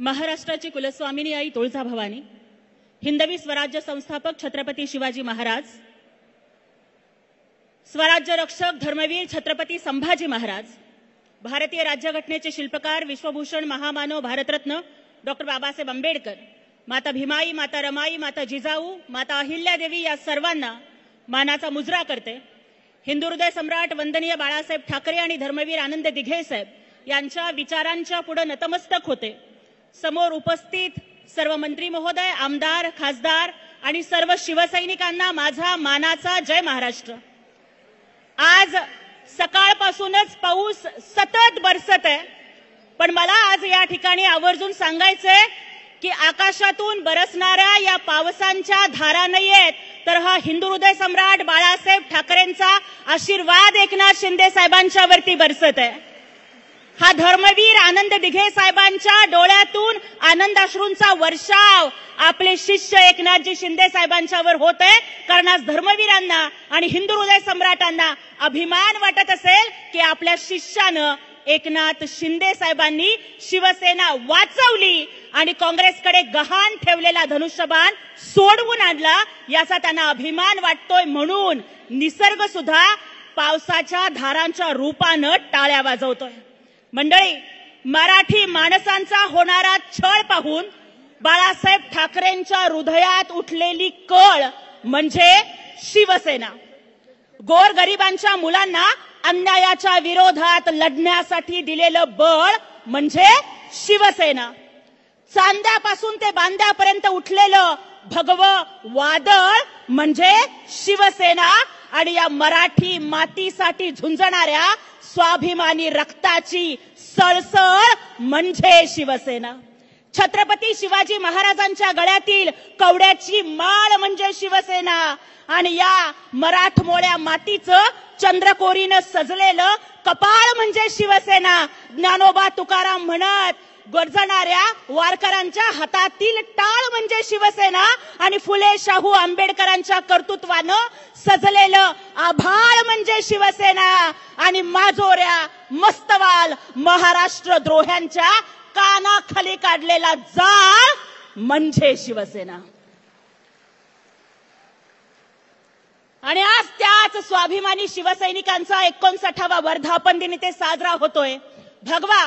महाराष्ट्राची कुलस्वामिनी आई तुळजाभवानी, हिंदवी स्वराज्य संस्थापक छत्रपती शिवाजी महाराज, स्वराज्य रक्षक धर्मवीर छत्रपती संभाजी महाराज, भारतीय राज्यघटनेचे शिल्पकार विश्वभूषण महामानव भारतरत्न डॉक्टर बाबासाहेब आंबेडकर, माता भीमाई, माता रमाई, माता जिजाऊ, माता अहिल्यादेवी या सर्वांना मानाचा मुजरा करते. हिंदू हृदय सम्राट वंदनीय बाळासाहेब ठाकरे आणि धर्मवीर आनंद दिघे साहेब यांच्या विचारांच्या पुढे नतमस्तक होते. समोर उपस्थित सर्व मंत्री महोदय, आमदार, खासदार आणि सर्व शिवसैनिकांना माझा मानाचा जय महाराष्ट्र. आज सकाळपासूनच पाऊस सतत बरसत आहे, पण मला आज या ठिकाणी आवर्जून सांगायचंय की आकाशातून बरसणाऱ्या या पावसांच्या धारा नाहीयेत, तर हा हिंदू हृदय सम्राट बाळासाहेब ठाकरेंचा आशीर्वाद एकनाथ शिंदे साहेबांच्या वरती बरसत आहे. हा धर्मवीर आनंद दिघे साहेबांच्या डोळ्यातून आनंदाश्रूंचा वर्षाव आपले शिष्य एकनाथजी शिंदे साहेबांच्यावर होत आहे. कारण आज धर्मवीरांना आणि हिंदू हृदय सम्राटांना अभिमान वाटत असेल की आपल्या शिष्यानं एकनाथ शिंदे साहेबांनी शिवसेना वाचवली आणि काँग्रेसकडे गहाण ठेवलेला धनुष्यबाण सोडवून आणला, याचा त्यांना अभिमान वाटतोय. म्हणून निसर्ग सुद्धा पावसाच्या धारांच्या रूपानं टाळ्या वाजवतोय. मंडळी, मराठी माणसांचा होणारा छळ पाहून बाळासाहेब ठाकरेंच्या हृदयात उठलेली कळ म्हणजे शिवसेना. गोरगरिबांच्या मुलांना अन्यायाच्या विरोधात लढण्यासाठी दिलेलं बळ म्हणजे शिवसेना. चांद्यापासून ते बांद्यापर्यंत उठलेलं भगवं वादळ म्हणजे शिवसेना. आणि या मराठी मातीसाठी झुंजणाऱ्या स्वाभिमानी रक्ताची सळसळ म्हणजे शिवसेना. छत्रपती शिवाजी महाराजांच्या गळ्यातील कवड्याची माळ म्हणजे शिवसेना. आणि या मराठमोळ्या मातीचं चंद्रकोरीनं सजलेलं कपाळ म्हणजे शिवसेना. ज्ञानोबा तुकाराम म्हणत गरजणाऱ्या वारकऱ्यांच्या हातातील टाळ म्हणजे शिवसेना. आणि फुले शाहू आंबेडकरांच्या कर्तृत्वानं सजलेलं आभाळ म्हणजे शिवसेना. आणि माजोऱ्या मस्तवाल महाराष्ट्र द्रोह्यांच्या कानाखाली काढलेला जाळ म्हणजे शिवसेना. आणि आज त्याच स्वाभिमानी शिवसैनिकांचा 59वा वर्धापन दिन इथे साजरा होतोय. भगवा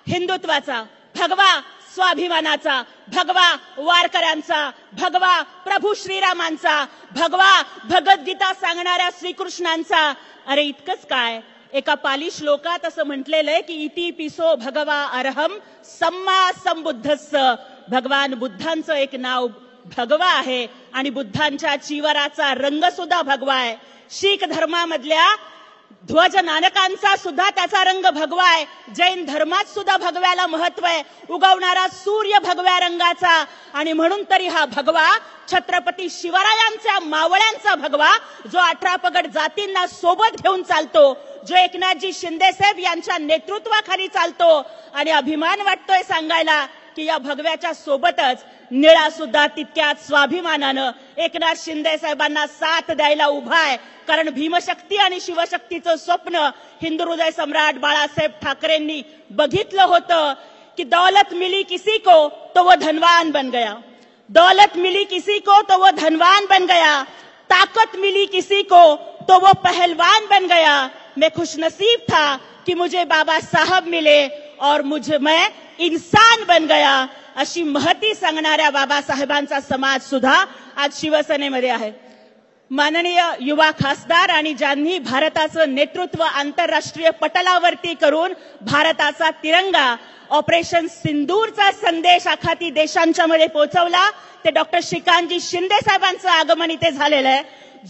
हिंदुत्वाचा, भगवा स्वाभिमानाचा, भगवा वारकऱ्यांचा, भगवा प्रभू श्रीरामांचा, भगवा भगवद्गीता सांगणाऱ्या श्रीकृष्णांचा. अरे इतकंच काय, एका पाली श्लोकात असं म्हटलेलं आहे की इति पिसो भगवा अरहम सम्मा संबुद्धस्स. भगवान बुद्धांचं एक नाव भगवा आहे आणि बुद्धांच्या चिवराचा रंग सुद्धा भगवा आहे. शीख धर्मामधल्या ध्वज नानकांचा सुद्धा त्याचा रंग भगवा आहे. जैन धर्मात सुद्धा भगव्याला महत्व आहे. उगवणारा सूर्य भगव्या रंगाचा. आणि म्हणून तरी हा भगवा छत्रपती शिवरायांच्या मावळ्यांचा भगवा, जो 18 पगड जातींना सोबत घेऊन चालतो, जो एकनाथजी शिंदे साहेब यांच्या नेतृत्वाखाली चालतो. आणि अभिमान वाटतोय सांगायला की या भगव्याच्या सोबतच निळा सुद्धा तितक्याच स्वाभिमानानं एकनाथ शिंदे साहेबांना साथ द्यायला उभा आहे. कारण भीमशक्ती आणि शिवशक्तीचं स्वप्न हिंदू हृदय सम्राट बाळासाहेब ठाकरेंनी बघितलं होतं की दौलत मिली किसी को तो वो धनवान बन गया, दौलत मिली किसी को तो वो धनवान बन गया, ताकत मिली किसी को तो वो पहलवान बन गया. मैं खुशनसीब था कि मुझे बाबा साहब मिले और मैं इंसान बन गया. अशी महती सांगणाऱ्या बाबासाहेबांचा समाज सुद्धा आज शिवसेनेमध्ये आहे. माननीय युवा खासदार आणि ज्यांनी भारताचं नेतृत्व आंतरराष्ट्रीय पटलावरती करून भारताचा तिरंगा ऑपरेशन सिंदूरचा संदेश आखाती देशांच्या मध्ये पोहोचवला, ते डॉक्टर श्रीकांतजी शिंदे साहेबांचं आगमन इथे झालेलं आहे.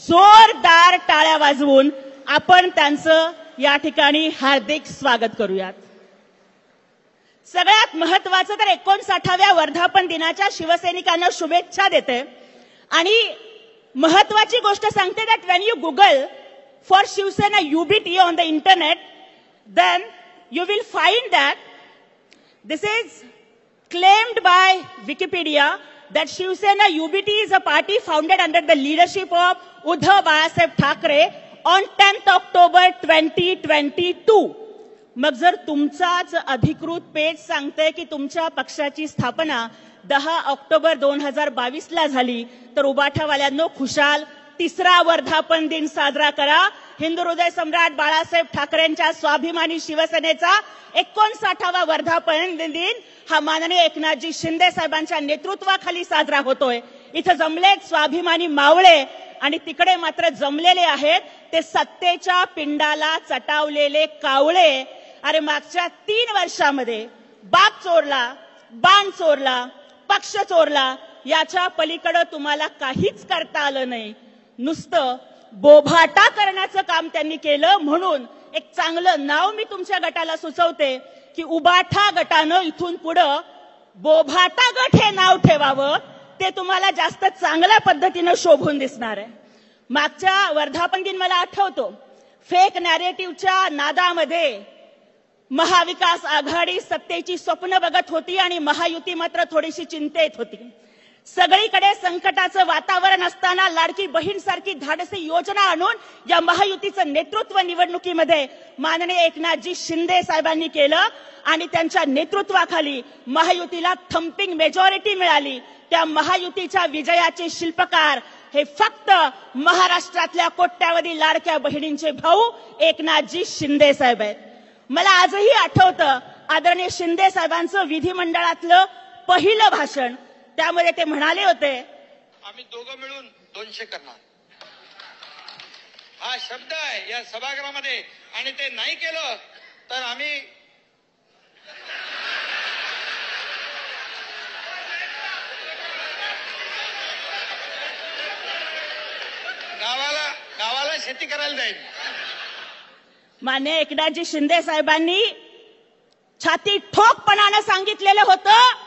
जोरदार टाळ्या वाजवून आपण त्यांचं या ठिकाणी हार्दिक स्वागत करूयात. सगळ्यात महत्वाचं तर 59व्या वर्धापन दिनाच्या शिवसैनिकांना शुभेच्छा देते. आणि महत्वाची गोष्ट सांगते that when you Google for Shivsena UBT on the internet, then you will find that this is claimed by Wikipedia that Shivsena UBT is a party founded under the leadership of Uddhav Balasaheb Thackeray on 10th October 2022. मग जर तुमचाच अधिकृत page सांगते की तुमच्या पक्षाची स्थापना 10 October 2022ला झाली, तर उबाठावाल्यांनो खुशाल तिसरा वर्धापन दिन साजरा करा. हिंदू हृदय सम्राट बाळासाहेब ठाकरेंच्या स्वाभिमानी शिवसेनेचा 59वा वर्धापन दिन हा माननीय एकनाथजी शिंदे साहेबांच्या नेतृत्वाखाली साजरा होतोय. इथं जमलेत स्वाभिमानी मावळे आणि तिकडे मात्र जमलेले आहेत ते सत्तेच्या पिंडाला चटावलेले कावळे. अरे मागच्या 3 वर्षामध्ये बाप चोरला, बाण चोरला, पक्ष चोरला, याच्या पलीकडे तुम्हाला काहीच करता आलं नाही. नुसतं बोभाटा करण्याचं काम त्यांनी केलं. म्हणून एक चांगलं नाव मी तुमच्या गटाला सुचवते की उबाठा गटानं इथून पुढे बोभाटा गट हे नाव ठेवावं. ते तुम्हाला जास्त चांगल्या पद्धतीनं शोभून दिसणार आहे. मागच्या वर्धापन दिन मला आठवतो, फेक नॅरेटिव्हच्या नादामध्ये महाविकास आघाडी सत्तेची स्वप्न बघत होती आणि महायुती मात्र थोडीशी चिंतेत होती. सगळीकडे संकटाचं वातावरण असताना लाडकी बहीण सारखी धाडसी योजना आणून या महायुतीचं नेतृत्व निवडणुकीमध्ये माननीय एकनाथजी शिंदे साहेबांनी केलं आणि त्यांच्या नेतृत्वाखाली महायुतीला थम्पिंग मेजॉरिटी मिळाली. त्या महायुतीच्या विजयाचे शिल्पकार हे फक्त महाराष्ट्रातल्या कोट्यावधी लाडक्या बहिणींचे भाऊ एकनाथजी शिंदे साहेब आहेत. मला आजही आठवतं आदरणीय शिंदे साहेबांचं विधिमंडळातलं पहिलं भाषण. त्यामध्ये ते म्हणाले होते, आम्ही दोघं मिळून 200 करणार. हा शब्द आहे या सभागृहामध्ये आणि ते नाही केलं तर आम्ही गावाला शेती करायला जाईल. माननीय एकनाथजी शिंदे साहेबांनी छाती ठोकपणानं सांगितलेलं होतं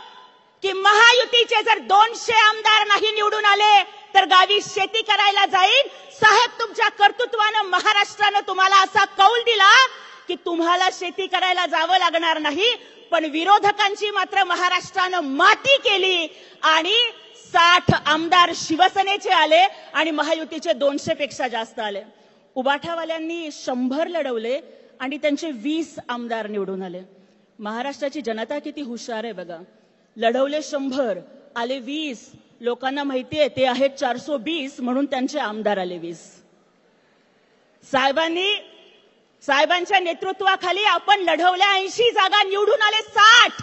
की महायुतीचे जर 200 आमदार नाही निवडून आले तर गावी शेती करायला जाईल. साहेब, तुमच्या कर्तृत्वानं महाराष्ट्रानं तुम्हाला असा कौल दिला की तुम्हाला शेती करायला जावं लागणार नाही. पण विरोधकांची मात्र महाराष्ट्रानं माती केली आणि 60 आमदार शिवसेनेचे आले आणि महायुतीचे 200 पेक्षा जास्त आले. उबाठावाल्यांनी 100 लढवले आणि त्यांचे 20 आमदार निवडून आले. महाराष्ट्राची जनता किती हुशार आहे बघा. लढवले 100, आले 20. लोकांना माहितीये ते आहेत 420 म्हणून त्यांचे आमदार आले 20. साहेबांच्या नेतृत्वाखाली आपण लढवल्या 80 जागा, निवडून आले 60.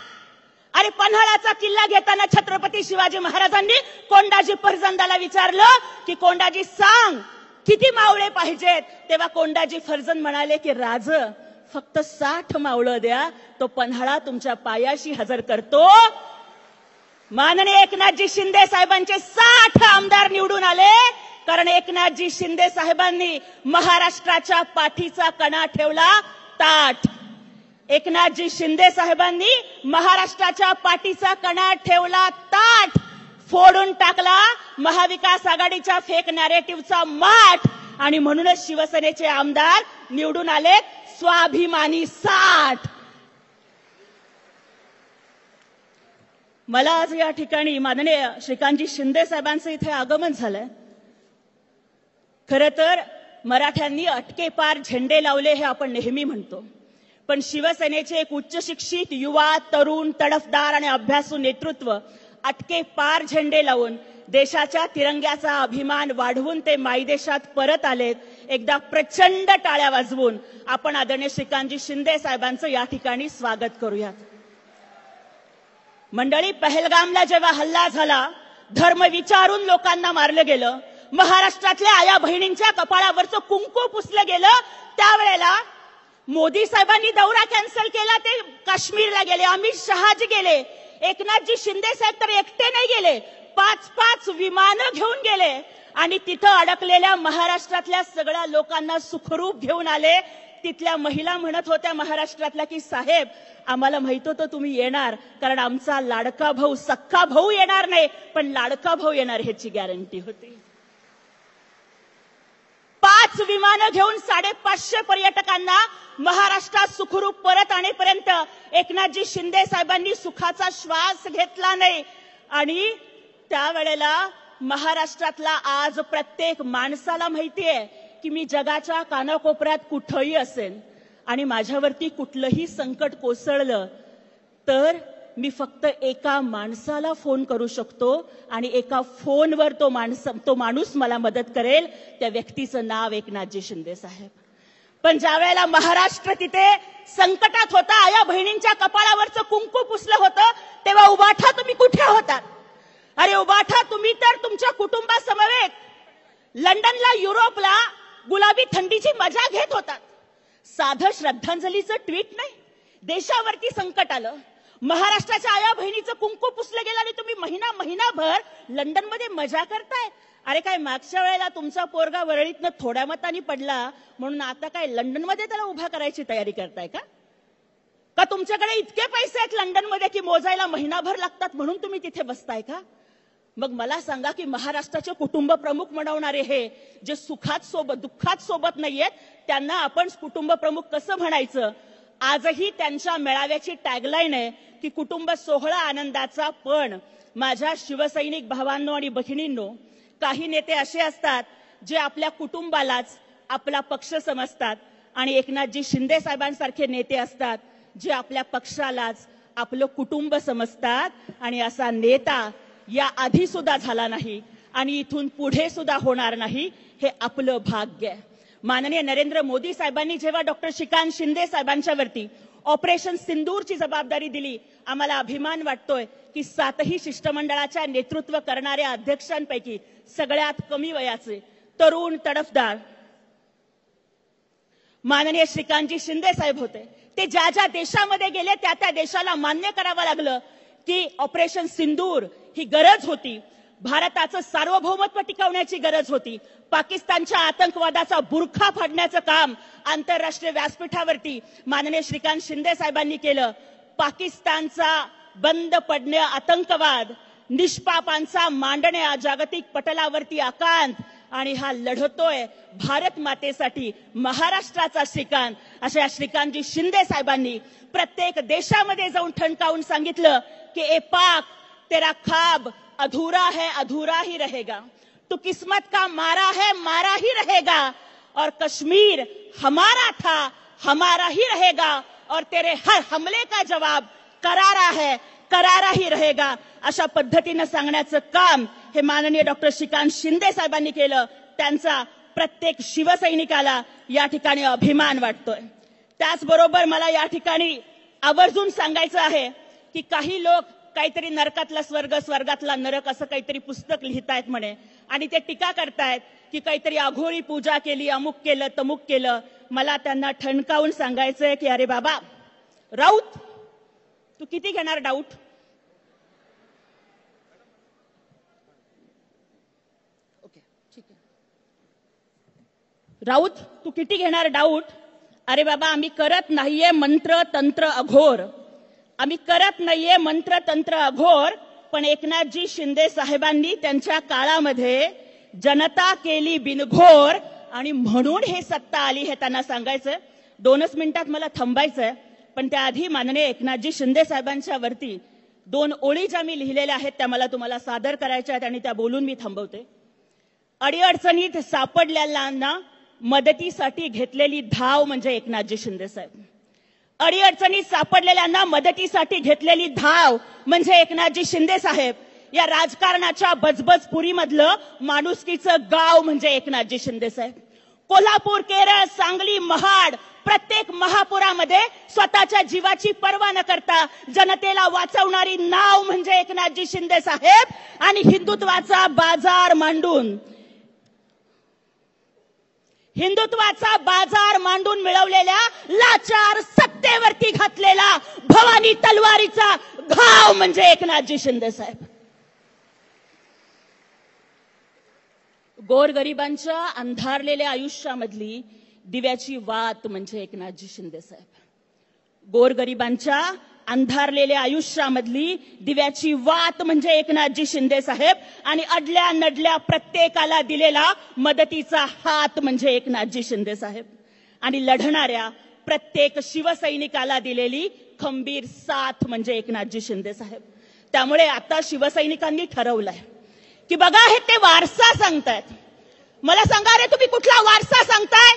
अरे पन्हाळाचा किल्ला घेताना छत्रपती शिवाजी महाराजांनी कोंडाजी फर्जंदाला विचारलं की कोंडाजी सांग किती मावळे पाहिजेत. तेव्हा कोंडाजी फर्जंद म्हणाले की राज, फक्त 60 मावळं द्या, तो पन्हाळा तुमच्या पायाशी हजर करतो. माननीय एकनाथजी शिंदे साहेबांचे 60 आमदार निवडून आले कारण एकनाथजी शिंदे साहेबांनी महाराष्ट्राच्या पाठीचा कणा ठेवला ताठ. एकनाथजी शिंदे साहेबांनी महाराष्ट्राच्या पाठीचा कणा ठेवला ताठ. फोडून टाकला महाविकास आघाडीच्या फेक नॅरेटिव्हचा माठ आणि म्हणूनच शिवसेनेचे आमदार निवडून आले स्वाभिमानी 60. मला आज या ठिकाणी माननीय श्रीकांतजी शिंदे साहेबांचं इथे आगमन झालंय. खरं तर मराठ्यांनी अटकेपार झेंडे लावले हे आपण नेहमी म्हणतो, पण शिवसेनेचे एक उच्च शिक्षित युवा, तरुण, तडफदार आणि अभ्यासू नेतृत्व अटकेपार झेंडे लावून देशाच्या तिरंग्याचा अभिमान वाढवून ते मायदेशात परत आलेत. एकदा प्रचंड टाळ्या वाजवून आपण आदरणीय श्रीकांतजी शिंदे साहेबांचं या ठिकाणी स्वागत करूयात. मंडळी, पहलगामला जेव्हा हल्ला झाला, धर्म विचारून लोकांना मारलं गेलं, महाराष्ट्रातल्या आया बहिणींच्या कपाळावरचं कुंकू पुसलं गेलं, त्यावेळेला मोदी साहेबांनी दौरा कॅन्सल केला. ते काश्मीरला गेले, अमित शहाजी गेले, एकनाथजी शिंदे साहेब तर एकटे नाही गेले, 5-5 विमानं घेऊन गेले आणि तिथं अडकलेल्या महाराष्ट्रातल्या सगळ्या लोकांना सुखरूप घेऊन आले. तिथल्या महिला म्हणत होत्या महाराष्ट्रातल्या की साहेब, आम्हाला माहित होतं तुम्ही येणार, कारण आमचा लाडका भाऊ, सख्खा भाऊ येणार नाही पण लाडका भाऊ येणार ह्याची गॅरंटी होती. 5 विमानं घेऊन 550 पर्यटकांना महाराष्ट्रात सुखरूप परत आणेपर्यंत एकनाथजी शिंदे साहेबांनी सुखाचा श्वास घेतला नाही. आणि त्यावेळेला महाराष्ट्रातला आज प्रत्येक माणसाला माहितीये की मी जगाच्या कानाकोपऱ्यात कुठेही असेल, आणि माझ्यावरती कुठलंही संकट कोसळलं तर मी फक्त एका माणसाला फोन करू शकतो आणि एका फोनवर तो माणूस मला मदत करेल. त्या व्यक्तीचं नाव एकनाथजी शिंदे साहेब. पण ज्या वेळेला महाराष्ट्र तिथे संकटात होता, आया बहिणींच्या कपाळावरचं कुंकू पुसलं होतं, तेव्हा उबाठा तुम्ही कुठे होतात? अरे उबाठा, तुम्ही तर तुमच्या कुटुंबासमवेत लंडनला, युरोपला गुलाबी थंडीची मजा घेत होतात. साधं श्रद्धांजलीचं ट्विट नाही, देशावरती संकट आलं, महाराष्ट्राच्या आया बहिणीचं कुंकू पुसलं गेलं आणि तुम्ही महिनाभर लंडनमध्ये मजा करताय. अरे काय मागच्या वेळेला तुमचा पोरगा वरळीतनं थोड्या मतांनी पडला म्हणून आता काय लंडनमध्ये त्याला उभा करायची तयारी करताय का? का तुमच्याकडे इतके पैसे आहेत लंडनमध्ये की मोजायला महिनाभर लागतात म्हणून तुम्ही तिथे बसताय का? मग मला सांगा की महाराष्ट्राचे कुटुंब प्रमुख म्हणवणारे हे जे सुखात सोबत दुःखात सोबत नाहीयेत, त्यांना आपण कुटुंब प्रमुख कसं म्हणायचं? आजही त्यांच्या मेळाव्याची टॅगलाईन आहे की कुटुंब सोहळा आनंदाचा. पण माझ्या शिवसैनिक भावांनो आणि बहिणींनो, काही नेते असे असतात जे आपल्या कुटुंबालाच आपला पक्ष समजतात आणि एकनाथजी शिंदे साहेबांसारखे नेते असतात जे आपल्या पक्षालाच आपलं कुटुंब समजतात. आणि असा नेता या आधी सुद्धा झाला नाही आणि इथून पुढे सुद्धा होणार नाही, हे आपलं भाग्य आहे. माननीय नरेंद्र मोदी साहेबांनी जेव्हा डॉक्टर श्रीकांत शिंदे साहेबांच्यावरती ऑपरेशन सिंदूरची जबाबदारी दिली, आम्हाला अभिमान वाटतोय की 7ही शिष्टमंडळाच्या नेतृत्व करणाऱ्या अध्यक्षांपैकी सगळ्यात कमी वयाचे तरुण तडफदार माननीय श्रीकांतजी शिंदे साहेब होते. ते ज्या ज्या देशामध्ये गेले त्या देशाला मान्य करावं लागलं की ऑपरेशन सिंदूर ही गरज होती, भारताचं सार्वभौमत्व टिकवण्याची गरज होती. पाकिस्तानच्या आतंकवादाचा बुरखा फाडण्याचं काम आंतरराष्ट्रीय व्यासपीठावरती माननीय श्रीकांत शिंदे साहेबांनी केलं. पाकिस्तानचा बंद पडणे आतंकवाद, निष्पापांचा मांडणे जागतिक पटलावरती आकांत, आणि हा लढतोय भारत मातेसाठी महाराष्ट्राचा श्रीकांत. अशा श्रीकांतजी शिंदे साहेबांनी प्रत्येक देशामध्ये जाऊन ठणकावून सांगितलं की ए पाक, तेरा ख्वाब अधूरा है, अधूरा ही रहेगा. तू किस्मत का मारा है, मारा ही रहेगा. और कश्मीर हमारा था, हमारा ही रहेगा. और तेरे हर हमले का जवाब करारा है, करारा ही रहेगा. अशा पद्धतीने सांगण्याचं काम हे माननीय डॉक्टर श्रीकांत शिंदे साहेबांनी केलं. त्यांचा प्रत्येक शिवसैनिकाला या ठिकाणी अभिमान वाटतोय. त्याचबरोबर मला या ठिकाणी आवर्जून सांगायचं आहे की काही लोक काहीतरी नरकातला स्वर्ग, स्वर्गातला नरक असं काहीतरी पुस्तक लिहितायत म्हणे आणि ते टीका करतायत की काहीतरी अघोरी पूजा केली, अमुक केलं, तमुक केलं. मला त्यांना ठणकावून सांगायचंय की अरे बाबा राऊत, तू किती घेणार डाऊट? ओके, ठीक आहे. राऊत, तू किती घेणार डाऊट? अरे बाबा, आम्ही करत नाहीये मंत्र तंत्र अघोर, आम्ही करत नाहीये मंत्र तंत्र अघोर. पण एकनाथजी शिंदे साहेबांनी त्यांच्या काळामध्ये जनता केली बिनघोर आणि म्हणून हे सत्ता आली, हे त्यांना सांगायचंय. 2च मिनिटात मला थांबायचंय, पण त्याआधी माननीय एकनाथजी शिंदे साहेबांच्या वरती 2 ओळी ज्या मी लिहिलेल्या आहेत त्या मला तुम्हाला सादर करायच्या आहेत आणि त्या बोलून मी थांबवते. अडीअडचणीत सापडलेल्यांना मदतीसाठी घेतलेली धाव म्हणजे एकनाथजी शिंदे साहेब. अडीअडचणीत सापडलेल्यांना मदतीसाठी घेतलेली धाव म्हणजे एकनाथजी शिंदे साहेब. या राजकारणाच्या बजबजपुरीमधलं माणुसकीचं गाव म्हणजे एकनाथजी शिंदे साहेब. कोल्हापूर, केरळ, सांगली, महाड प्रत्येक महापुरामध्ये स्वतःच्या जीवाची पर्वा न करता जनतेला वाचवणारी नाव म्हणजे एकनाथजी शिंदे साहेब. आणि हिंदुत्वाचा बाजार मांडून मिळवलेल्या लाचार सत्तेवरती घातलेला भवानी तलवारीचा घाव म्हणजे एकनाथजी शिंदे साहेब. गोरगरिबांच्या अंधारलेल्या आयुष्यामधली दिव्याची वात म्हणजे एकनाथजी शिंदे साहेब. गोरगरिबांच्या अंधारलेल्या आयुष्यामधली दिव्याची वात म्हणजे एकनाथजी शिंदे साहेब. आणि अडल्या नडल्या प्रत्येकाला दिलेला मदतीचा हात म्हणजे एकनाथजी शिंदे साहेब. आणि लढणाऱ्या प्रत्येक शिवसैनिकाला दिलेली खंबीर साथ म्हणजे एकनाथजी शिंदे साहेब. त्यामुळे आता शिवसैनिकांनी ठरवलंय की बघा, हे ते वारसा सांगतायत. मला सांगा रे, तुम्ही कुठला वारसा सांगताय?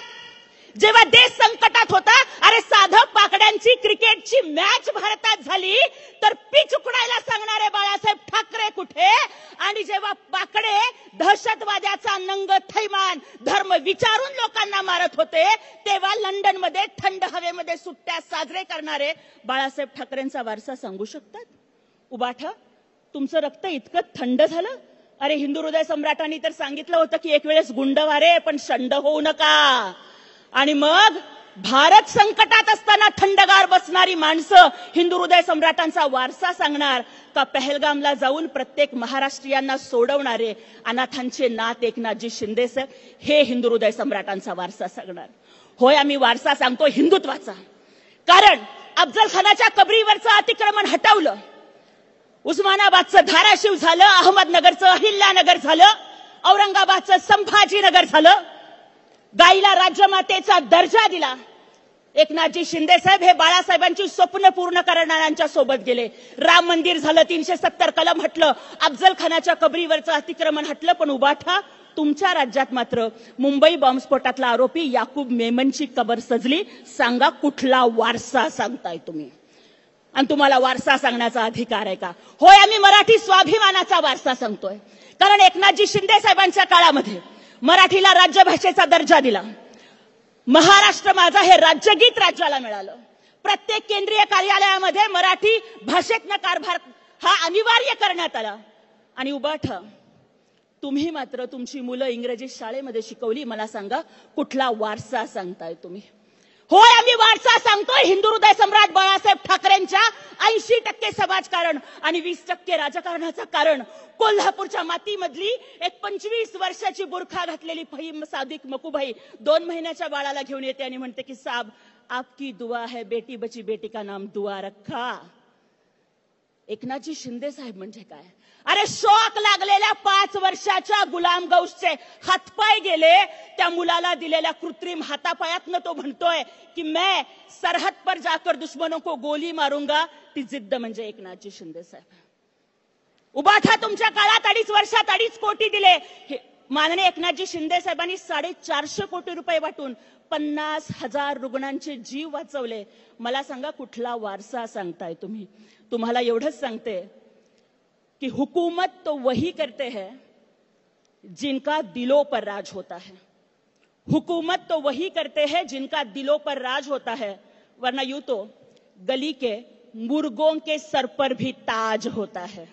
जेव्हा देश संकटात होता, अरे साधं पाकड्यांची क्रिकेटची मॅच भारतात झाली तर पिच उकडायला सांगणारे बाळासाहेब ठाकरे कुठे? आणि जेव्हा पाकडे दहशतवाद्याचा नंग थैमान धर्म विचारून लोकांना मारत होते, तेव्हा लंडनमध्ये थंड हवेमध्ये सुट्ट्या साजरे करणारे बाळासाहेब ठाकरेंचा वारसा सांगू शकतात? उबाठा, तुमचं रक्त इतकं थंड झालं? अरे हिंदू हृदय सम्राटांनी तर सांगितलं होतं की एक वेळेस गुंड वारे पण शंड होऊ नका. आणि मग भारत संकटात असताना थंडगार बसणारी माणसं हिंदू हृदय सम्राटांचा वारसा सांगणार का? पहलगामला जाऊन प्रत्येक महाराष्ट्रीयांना सोडवणारे अनाथांचे नाथ एकनाथजी शिंदे सर हे हिंदू हृदय सम्राटांचा वारसा सांगणार. होय, आम्ही वारसा सांगतो हिंदुत्वाचा, कारण अफजल खानाच्या कबरीवरचं अतिक्रमण हटवलं, उस्मानाबादचं धाराशिव झालं, अहमदनगरचं अहिल्यानगर झालं, औरंगाबादचं संभाजीनगर झालं, गाईला राज्यमातेचा दर्जा दिला. एकनाथजी शिंदे साहेब हे बाळासाहेबांची स्वप्न पूर्ण करणाऱ्यांच्या सोबत गेले. राम मंदिर झालं, 370 कलम हटलं, अफजल खानाच्या कबरीवरचं अतिक्रमण हटलं. पण उबाठा, तुमच्या राज्यात मात्र मुंबई बॉम्बस्फोटातला आरोपी याकूब मेमनची कबर सजली. सांगा कुठला वारसा सांगताय तुम्ही? आणि तुम्हाला वारसा सांगण्याचा अधिकार आहे का? होय, आम्ही मराठी स्वाभिमानाचा वारसा सांगतोय, कारण एकनाथजी शिंदे साहेबांच्या काळामध्ये मराठीला राज्यभाषेचा दर्जा दिला. महाराष्ट्र माझा हे राज्यगीत राज्याला मिळालं. प्रत्येक केंद्रीय कार्यालयामध्ये मराठी भाषेतनं कारभार हा अनिवार्य करण्यात आला. आणि उबाठा, तुम्ही मात्र तुमची मुलं इंग्रजी शाळेमध्ये शिकवली. मला सांगा कुठला वारसा सांगताय तुम्ही? होय, आम्ही वारसा सांगतोय हिंदू हृदय सम्राट बाळासाहेब ठाकरेंच्या 80% समाजकारण आणि 20% राजकारणाचं कारण. कोल्हापूरच्या मातीमधली एक 25 वर्षाची बुरखा घातलेली फहीम सादिक मकुबाई 2 महिन्याच्या बाळाला घेऊन येते आणि म्हणते की साहब आपकी दुआ है, बेटी बची बेटी का नाम दुआ रखा. एकनाथजी शिंदे साहेब म्हणजे काय? अरे शॉक लागलेल्या 5 वर्षाच्या गुलाम गौसचे हातपाय गेले. त्या मुलाला दिलेल्या कृत्रिम हातापायातनं तो म्हणतोय की मैं सरहद पर जाकर दुश्मनों को गोली मारूंगा. ती जिद्द म्हणजे एकनाथजी शिंदे साहेब. उबाठा, तुमच्या काळात 2.5 वर्षात 2.5 कोटी दिले. माननीय एकनाथजी शिंदे साहेबांनी 450 कोटी रुपये वाटून 50,000 रुग्णांचे जीव वाचवले. मला सांगा कुठला वारसा सांगताय तुम्ही? तुम्हाला एवढंच सांगते कि हुकूमत तो वही करते हैं जिनका दिलों पर राज होता है. हुकूमत तो वही करते हैं जिनका दिलों पर राज होता है, वरना यूं तो गली के मुर्गों के सर पर भी ताज होता है.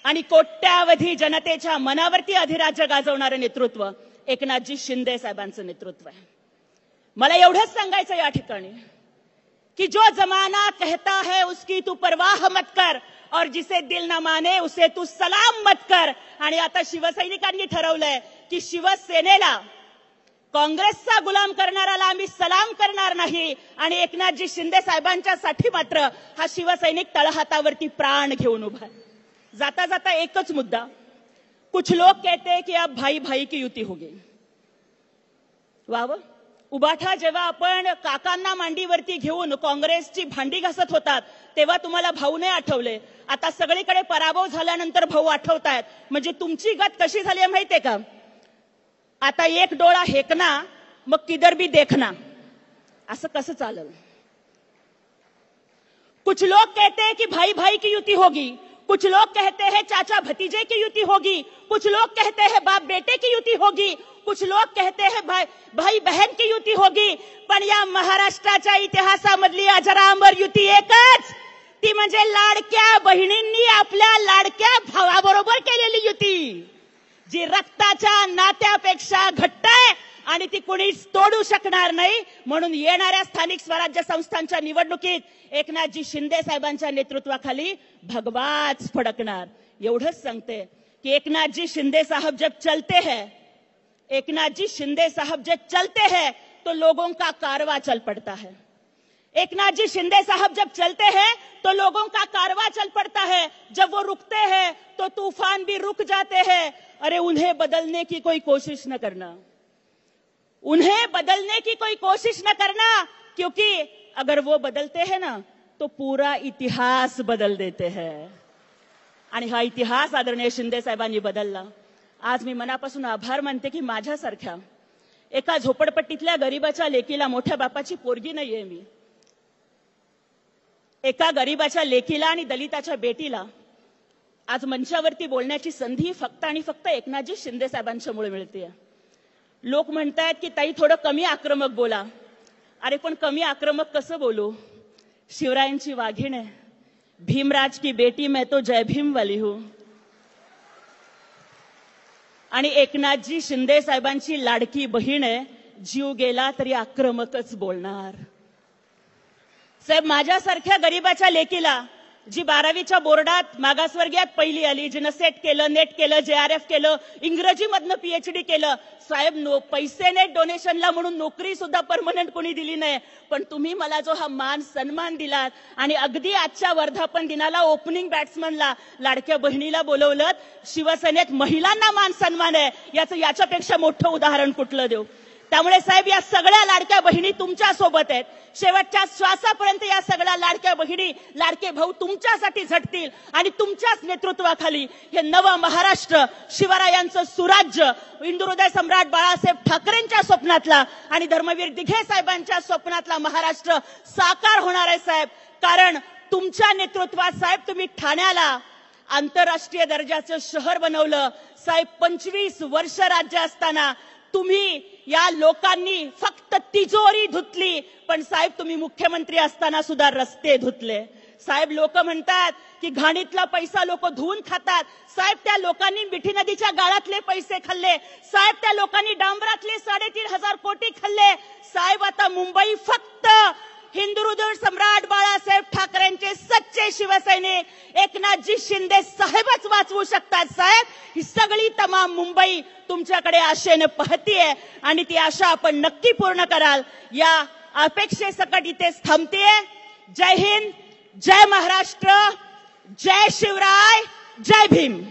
आणि कोट्यावधी जनतेच्या मनावरती अधिराज्य गाजवणारे नेतृत्व एकनाथजी शिंदे साहेबांचं नेतृत्व आहे. मला एवढंच सांगायचं या ठिकाणी कि जो जमाना कहता है उसकी तू परवाह मत कर और जिसे दिल न माने उसे तू सलाम मत कर. आणि आता शिवसैनिकांनी ठरवलंय की शिवसेनेला, काँग्रेसचा गुलाम करणाऱ्याला आम्ही सलाम करणार नाही. आणि एकनाथजी शिंदे साहेबांच्यासाठी मात्र हा शिवसैनिक तळहातावरती प्राण घेऊन उभा. जाता जाता एकच मुद्दा. कुछ लोग कहते हैं कि अब भाई भाई की युती होगी. वाव, उबाठा, जेव्हा आपण काकांना मांडीवरती घेऊन काँग्रेसची भांडी घासत होतात तेव्हा तुम्हाला भाऊ नाही आठवले. आता सगळीकडे पराभव झाल्यानंतर भाऊ आठवतायत. म्हणजे तुमची गत कशी झाली आहे माहितीये का? आता एक डोळा हेकना मग किधर भी देखना, असं कसं चालेल? कुछ लोग कहते हैं कि भाई भाई की युती होगी, कुछ लोग कहते हैं चाचा भतीजे की युती होगी, कुछ लोग कहते हैं बाप बेटे की युती होगी, कुछ लोग कहते हैं भाई बहन की युती होगी. पण या महाराष्ट्राच्या इतिहासामधली अजरामर युती एकच, ती म्हणजे लाडक्या बहिणींनी आपल्या लाडक्या भावाबरोबर केलेली युती, जी रक्ताच्या नात्यापेक्षा घट्ट आहे आणि ती कुणीच तोडू शकणार नाही. म्हणून येणाऱ्या स्थानिक स्वराज्य संस्थांच्या निवडणुकीत एकनाथजी शिंदे साहेबांच्या नेतृत्वाखाली भगवाच फडकणार. एवढंच सांगते की एकनाथजी शिंदे साहब जब चलते हैं, एकनाथजी शिंदे साहब जब चलते हैं तो लोगों का कारवां चल पड़ता है. एकनाथजी शिंदे साहब जब चलते हैं तो लोगों का कारवां चल पड़ता है. जब वो रुकते हैं तो तूफान भी रुक जाते हैं. अरे उन्हें बदलने की कोई कोशिश न करना, उन्हें बदलने की कोई कोशिश न करना, क्योंकि अगर वो बदलते हैं ना तो पूरा इतिहास बदल देते हैं. आणि हा इतिहास आदरणीय शिंदे साहेबांनी बदलला. आज मी मनापासून आभार मानते की माझ्यासारख्या एका झोपडपट्टीतल्या गरीबाच्या लेकीला मोठ्या बापाची पोरगी नाहीये मी. एका गरीबाच्या लेकीला आणि दलिताच्या बेटीला आज मंचावरती बोलण्याची संधी फक्त आणि फक्त एकनाथजी शिंदे साहेबांच्यामुळे मिळते. लोक म्हणतायत की ताई थोडं कमी आक्रमक बोला. अरे पण कमी आक्रमक कसं बोलू? शिवरायांची वाघीण आहे, भीमराज की बेटी मैं तो जय भीम वाली हूं. आणि एकनाथजी शिंदे साहेबांची लाडकी बहीण आहे, जीव गेला तरी आक्रमकच बोलणार. साहेब माझ्यासारख्या गरीबाच्या लेकीला जी 12वीच्या बोर्डात मागासवर्गीयात पहिली आली, जिनं सेट केलं, नेट केलं, JRF केलं, इंग्रजीमधनं PhD केलं, साहेब पैसे नेट डोनेशनला म्हणून नोकरी सुद्धा परमनंट कोणी दिली नाही. पण तुम्ही मला जो हा मान सन्मान दिलात आणि अगदी आजच्या वर्धापन दिनाला ओपनिंग बॅट्समनला लाडक्या बहिणीला बोलवलं. शिवसेनेत महिलांना मान सन्मान आहे, याच्यापेक्षा मोठं उदाहरण कुठलं देऊ? त्यामुळे साहेब या सगळ्या लाडक्या बहिणी तुमच्या सोबत आहेत. शेवटच्या श्वासापर्यंत या सगळ्या लाडक्या बहिणी, लाडके भाऊ तुमच्यासाठी झटतील आणि तुमच्याच नेतृत्वाखाली हे नवं महाराष्ट्र, शिवरायांचं सुराज्य, हिंदुहृदय सम्राट बाळासाहेब ठाकरेंच्या स्वप्नातला आणि धर्मवीर दिघे साहेबांच्या स्वप्नातला महाराष्ट्र साकार होणार आहे साहेब. कारण तुमच्या नेतृत्वात साहेब तुम्ही ठाण्याला आंतरराष्ट्रीय दर्जाचं शहर बनवलं. साहेब 25 वर्ष राज्य असताना तुम्ही या लोकांनी फक्त तिजोरी धुतली, पण साहेब तुम्ही मुख्यमंत्री असताना सुद्धा रस्ते धुतले. साहेब लोक म्हणतात की घाणीतला पैसा लोक धुवून खातात. साहेब त्या लोकांनी मिठी नदीच्या गाळातले पैसे खाल्ले. साहेब त्या लोकांनी डांबरातले 3.5 कोटी खाल्ले. साहेब आता मुंबई फक्त हिंदुहृदय सम्राट बाळासाहेब ठाकरेंचे सच्चे शिवसैनिक एकनाथजी शिंदे साहेबच वाचवू शकतात. साहेब ही सगळी तमाम मुंबई तुमच्याकडे आशेने पाहतीये आणि ती आशा आपण नक्की पूर्ण कराल. या अपेक्षेसकट इथेच थांबतेय. जय हिंद, जय महाराष्ट्र, जय शिवराय, जय भीम.